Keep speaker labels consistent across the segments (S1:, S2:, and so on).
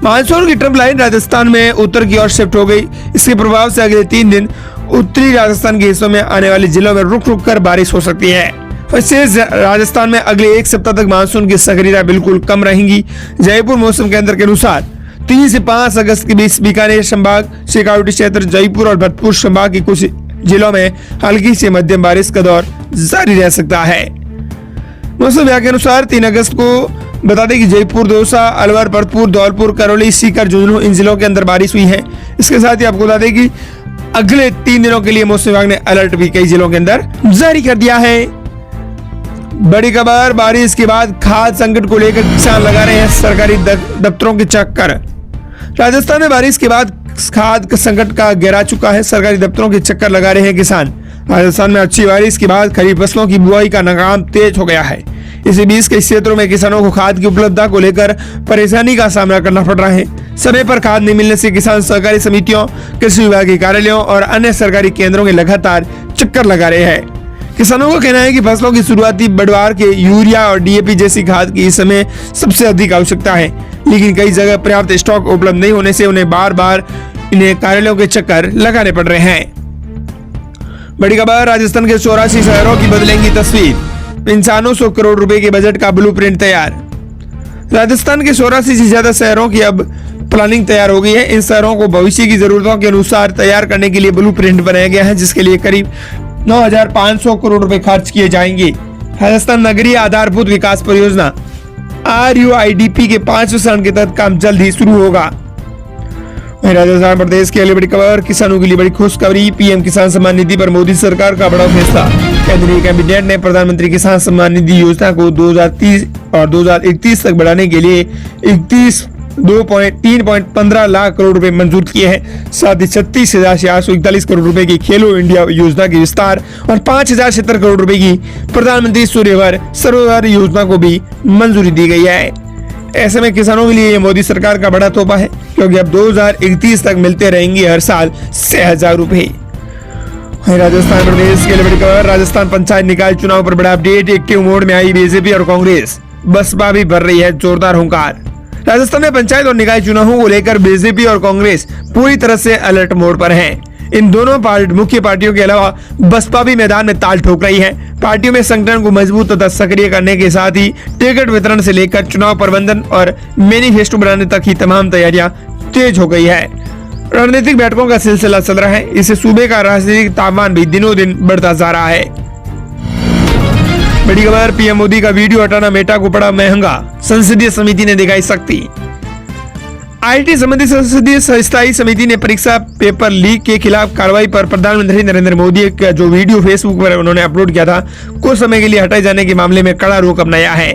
S1: Monsoon की trough line Rajasthan में उत्तर की ओर शिफ्ट हो गई। इसके प्रभाव से अगले 3 दिन उत्तरी राजस्थान के हिस्सों में आने वाले जिलों में रुक रुक कर बारिश हो सकती है। शेष राजस्थान में अगले 1 सप्ताह तक मानसून की सक्रियता बिल्कुल कम रहेंगी। जयपुर मौसम केंद्र के अनुसार 3 से 5 अगस्त के बीच बीकानेर संभाग, शेखावाटी क्षेत्र, जयपुर और भरतपुर संभाग के कुछ जिलों में हल्की से मध्यम बारिश का दौर जारी रह सकता है। मौसम विभाग के अनुसार 3 अगस्त को बता दें कि जयपुर, दौसा, अलवर, भरतपुर, धौलपुर, करौली, सीकर, झुंझुनू इन जिलों के अंदर बारिश हुई है। इसके साथ ही आपको बता दें कि अगले 3 दिनों के लिए मौसम विभाग ने अलर्ट भी कई जिलों के अंदर जारी कर दिया है। बड़ी खबर, बारिश के बाद खाद्य संकट को लेकर किसान लगा रहे हैं सरकारी दफ्तरों के चक्कर। राजस्थान में बारिश के बाद खाद्य संकट का गहरा चुका है। सरकारी दफ्तरों के चक्कर लगा रहे हैं किसान। राजस्थान में अच्छी बारिश के बाद खरीफ फसलों की बुआई का काम तेज हो गया है। इसी बीच कई क्षेत्रों में किसानों को खाद की उपलब्धता को लेकर परेशानी का सामना करना पड़ रहा है। समय पर खाद नहीं मिलने से किसान सहकारी समितियों, कृषि विभाग के कार्यालयों और अन्य सरकारी केंद्रों के लगातार चक्कर लगा रहे हैं। किसानों का कहना है कि फसलों की शुरुआती बढ़वार के यूरिया और डीएपी जैसी खाद की इस समय सबसे अधिक आवश्यकता है, लेकिन कई जगह पर्याप्त स्टॉक उपलब्ध नहीं होने से उन्हें बार बार इन्हें कार्यालयों के चक्कर लगाने पड़ रहे हैं। बड़ी खबर, राजस्थान के 84 शहरों की बदलेंगी तस्वीर। 5,900 करोड़ रुपए के बजट का ब्लूप्रिंट तैयार। राजस्थान के 84 से ज्यादा शहरों की अब प्लानिंग तैयार हो गई है। इन शहरों को भविष्य की जरूरतों के अनुसार तैयार करने के लिए ब्लूप्रिंट बनाया गया है, जिसके लिए करीब 9,500 करोड़ रुपए खर्च किए जाएंगे। राजस्थान नगरीय आधारभूत विकास परियोजना RUIDP के 5वें चरण के तहत काम जल्द ही शुरू होगा। राजस्थान प्रदेश के लिए बड़ी खबर, किसानों के लिए बड़ी खुशखबरी। पीएम किसान सम्मान निधि पर मोदी सरकार का बड़ा फैसला। केंद्रीय कैबिनेट ने प्रधानमंत्री किसान सम्मान निधि योजना को 2030 और 2031 तक बढ़ाने के लिए 3.15 लाख करोड़ रुपए मंजूर किए हैं। साथ ही 36,841 करोड़ रुपए की खेलो इंडिया योजना के विस्तार और 5,070 करोड़ रुपए की प्रधानमंत्री सूर्यघर सरोवर योजना को भी मंजूरी दी गई है। ऐसे में किसानों के लिए ये मोदी सरकार का बड़ा तोहफा है, क्योंकि अब 2031 तक मिलते रहेंगे हर साल 6,000 रुपए। राजस्थान प्रदेश के लिए बड़ी खबर, राजस्थान पंचायत निकाय चुनाव पर बड़ा अपडेट। एक्टिव मोड में आई बीजेपी और कांग्रेस, बसपा भी भर रही है जोरदार हुंकार। राजस्थान में पंचायत और निकाय चुनावों को लेकर बीजेपी और कांग्रेस पूरी तरह से अलर्ट मोड पर हैं। इन दोनों मुख्य पार्टियों के अलावा बसपा भी मैदान में ताल ठोक रही है। पार्टियों में संगठन को मजबूत तथा सक्रिय करने के साथ ही टिकट वितरण से लेकर चुनाव प्रबंधन और मैनिफेस्टो बनाने तक की तमाम तैयारियां तेज हो गई है। रणनीतिक बैठकों का सिलसिला चल रहा है। इससे सूबे का राजनीतिक तापमान भी दिनों दिन बढ़ता जा रहा है। बड़ी खबर, पीएम मोदी का वीडियो हटाना मेटा को पड़ा महंगा, संसदीय समिति ने दिखाई शक्ति। आईटी संबंधी संसदीय स्थायी समिति ने परीक्षा पेपर लीक के खिलाफ कार्रवाई पर प्रधानमंत्री नरेंद्र मोदी का जो वीडियो फेसबुक पर उन्होंने अपलोड किया था, कुछ समय के लिए हटाए जाने के मामले में कड़ा रुख अपनाया है।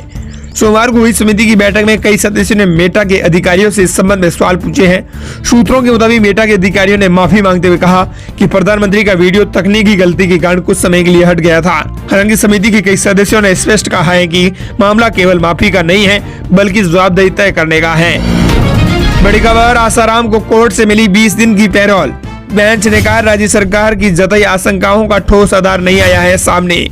S1: सोमवार को हुई समिति की बैठक में कई सदस्यों ने मेटा के अधिकारियों से इस संबंध में सवाल पूछे हैं। सूत्रों के मुताबिक मेटा के अधिकारियों ने माफी मांगते हुए कहा कि प्रधानमंत्री का वीडियो तकनीकी गलती के कारण कुछ समय के लिए हट गया था। हालांकि समिति के कई सदस्यों ने स्पष्ट कहा है कि मामला केवल माफी का नहीं है, बल्कि जवाबदेही तय करने का है। बड़ी खबर, आसाराम को कोर्ट से मिली 20 दिन की पैरोल। बेंच ने कहा राज्य सरकार की जताई आशंकाओं का ठोस आधार नहीं आया है सामने।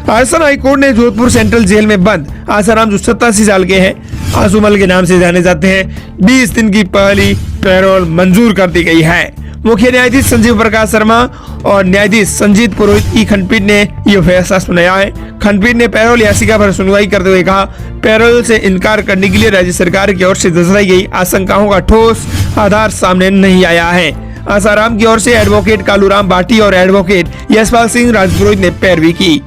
S1: राजस्थान हाईकोर्ट ने जोधपुर सेंट्रल जेल में बंद आसाराम जो 87 साल के हैं, आंसुमल के नाम से जाने जाते हैं, 20 दिन की पहली पैरोल मंजूर कर दी गई है। मुख्य न्यायाधीश संजीव प्रकाश शर्मा और न्यायाधीश संजीत पुरोहित की खंडपीठ ने यह फैसला सुनाया है। खंडपीठ ने पैरोल याचिका पर सुनवाई करते हुए कहा, पैरोल से इनकार करने के लिए राज्य सरकार की ओर से दर्शाई गई आशंकाओं का ठोस आधार सामने नहीं आया है। आसाराम की ओर से एडवोकेट कालूराम बाटी और एडवोकेट यशपाल सिंह राजपुरोहित ने पैरवी की।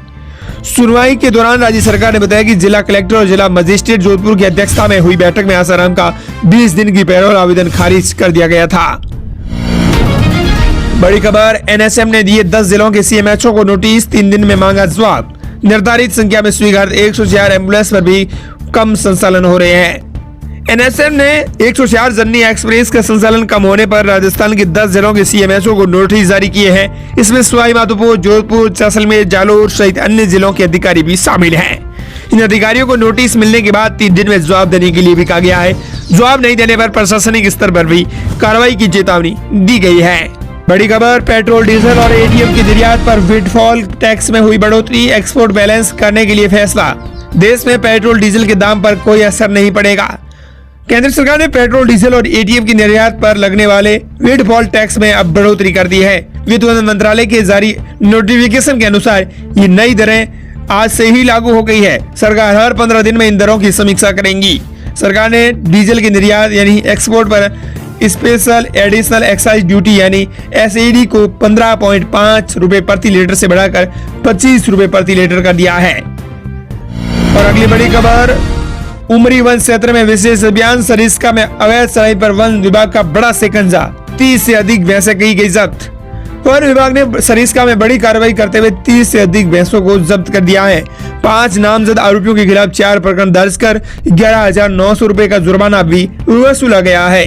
S1: सुनवाई के दौरान राज्य सरकार ने बताया कि जिला कलेक्टर और जिला मजिस्ट्रेट जोधपुर की अध्यक्षता में हुई बैठक में आसाराम का 20 दिन की पैरोल आवेदन खारिज कर दिया गया था। बड़ी खबर, एनएसएम ने दिए 10 जिलों के सीएमएचओ को नोटिस, 3 दिन में मांगा जवाब। निर्धारित संख्या में स्वीकृत 104 एम्बुलेंस पर भी कम संचालन हो रहे हैं। एनएसएम ने 104 जननी एक्सप्रेस का संचालन कम होने पर राजस्थान के 10 जिलों के सीएमएचओ को नोटिस जारी किए हैं। इसमें सवाई माधोपुर, जोधपुर, जैसलमेर, जालोर सहित अन्य जिलों के अधिकारी भी शामिल हैं। इन अधिकारियों को नोटिस मिलने के बाद 3 दिन में जवाब देने के लिए भी कहा गया है। जवाब नहीं देने पर प्रशासनिक स्तर पर भी कार्रवाई की चेतावनी दी गई है। बड़ी खबर, पेट्रोल, डीजल और एटीएम की निर्यात पर विंडफॉल टैक्स में हुई बढ़ोतरी, एक्सपोर्ट बैलेंस करने के लिए फैसला। देश में पेट्रोल डीजल के दाम पर कोई असर नहीं पड़ेगा। केंद्र सरकार ने पेट्रोल, डीजल और एटीएम की निर्यात पर लगने वाले विंडफॉल टैक्स में अब बढ़ोतरी कर दी है। वित्त मंत्रालय के जारी नोटिफिकेशन के अनुसार ये नई दरें आज से ही लागू हो गई है। सरकार हर 15 दिन में इन दरों की समीक्षा करेगी। सरकार ने डीजल की निर्यात यानी एक्सपोर्ट पर स्पेशल एडिशनल एक्साइज ड्यूटी यानी एसएडी को 15.5 रुपए प्रति लीटर से बढ़ाकर 25 रुपए प्रति लीटर कर दिया है। और अगली बड़ी खबर, उमरी वन क्षेत्र में विशेष अभियान, सरिस्का में अवैध चराई पर वन विभाग का बड़ा शिकंजा, 30 से अधिक भैंसें की गई जब्त। वन विभाग ने सरिस्का में बड़ी कार्रवाई करते हुए 30 से अधिक भैंसों को जब्त कर दिया है। 5 नामजद आरोपियों के खिलाफ 4 प्रकरण दर्ज कर 11,900 रुपए का जुर्माना भी वसूला गया है।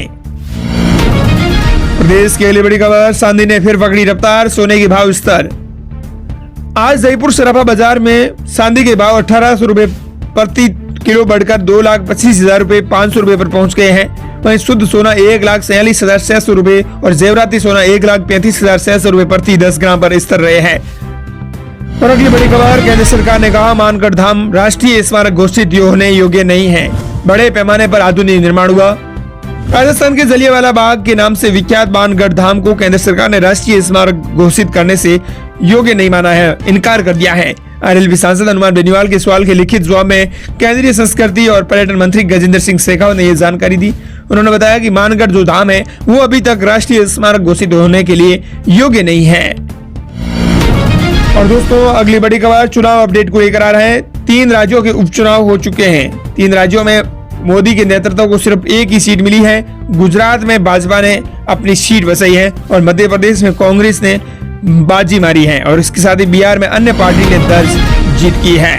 S1: प्रदेश के लिए बड़ी खबर, चांदी ने फिर पकड़ी रफ्तार, सोने के भाव स्तर। आज जयपुर सराफा बाजार में चांदी के भाव 1800 रुपए प्रति किलो बढ़कर 2,25,000 रुपए 500 रुपए पर पहुंच गए हैं। वहीं शुद्ध सोना 1,46,600 रुपए और जेवराती सोना 1,35,600 रुपए प्रति 10 ग्राम पर स्थिर रहे हैं। और अगली बड़ी खबर, केंद्र सरकार ने कहा मानगढ़ धाम राष्ट्रीय स्मारक घोषित होने योग्य नहीं है, बड़े पैमाने पर आधुनिक निर्माण हुआ। राजस्थान के जलियांवाला बाग के नाम से विख्यात मानगढ़ धाम को केंद्र सरकार ने राष्ट्रीय स्मारक घोषित करने से योग्य नहीं माना है, इनकार कर दिया है। आरएलवी सांसद हनुमान बेनीवाल के सवाल के लिखित जवाब में केंद्रीय संस्कृति और पर्यटन मंत्री गजेंद्र सिंह शेखावत ने यह जानकारी दी। उन्होंने बताया कि मानगढ़ जो धाम है वो अभी तक राष्ट्रीय स्मारक घोषित होने के लिए योग्य नहीं है। और दोस्तों अगली बड़ी खबर, चुनाव अपडेट को लेकर आ रहे हैं। 3 राज्यों के उपचुनाव हो चुके हैं। 3 राज्यों में मोदी के नेतृत्व को सिर्फ एक ही सीट मिली है। गुजरात में भाजपा ने अपनी सीट बचाई है और मध्य प्रदेश में कांग्रेस ने बाजी मारी है और इसके साथ ही बिहार में अन्य पार्टी ने दर्ज जीत की है।